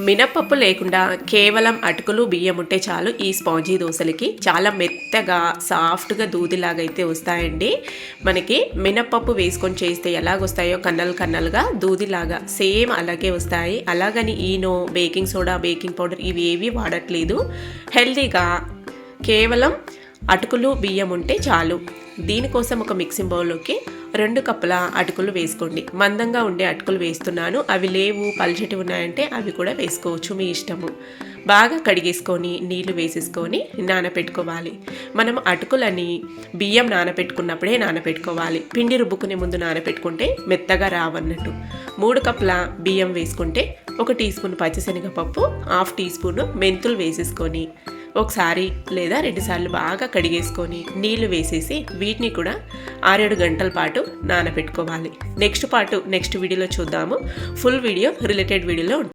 మినపప్పు లేకుండా కేవలం అటుకులు బియ్యం ఉంటే చాలు ఈ స్పాంజీ దోశలకి చాలా మెత్తగా సాఫ్ట్గా దూదిలాగా అయితే వస్తాయండి. మనకి మినపప్పు వేసుకొని చేస్తే ఎలాగొస్తాయో కన్నలు కన్నలుగా దూదిలాగా సేమ్ అలాగే వస్తాయి. అలాగని Eno, baking soda, baking powder ఇవి ఏవి వాడట్లేదు. హెల్తీగా కేవలం అటుకులు బియ్యం ఉంటే చాలు. దీనికోసం ఒక మిక్సింగ్ బౌల్లోకి 2 కప్పుల అటుకులు వేసుకోండి. మందంగా ఉండే అటుకులు వేస్తున్నాను. అవి లేవు, పల్చటి ఉన్నాయంటే అవి కూడా వేసుకోవచ్చు, మీ ఇష్టము. బాగా కడిగేసుకొని నీళ్లు వేసేసుకొని నానపెట్టుకోవాలి. మనం అటుకులని బియ్యం నానపెట్టుకున్నప్పుడే నానపెట్టుకోవాలి. పిండి రుబ్బుకునే ముందు నానపెట్టుకుంటే మెత్తగా రావన్నట్టు. 3 కప్పుల బియ్యం వేసుకుంటే 1 టీ స్పూన్ పచ్చిశనగపప్పు, 1/2 టీ స్పూన్ మెంతులు వేసేసుకొని ఒకసారి లేదా 2 సార్లు బాగా కడిగేసుకొని నీళ్లు వేసేసి వీటిని కూడా 6-7 గంటల పాటు నానబెట్టుకోవాలి. నెక్స్ట్ వీడియోలో చూద్దాము. ఫుల్ వీడియో రిలేటెడ్ వీడియోలో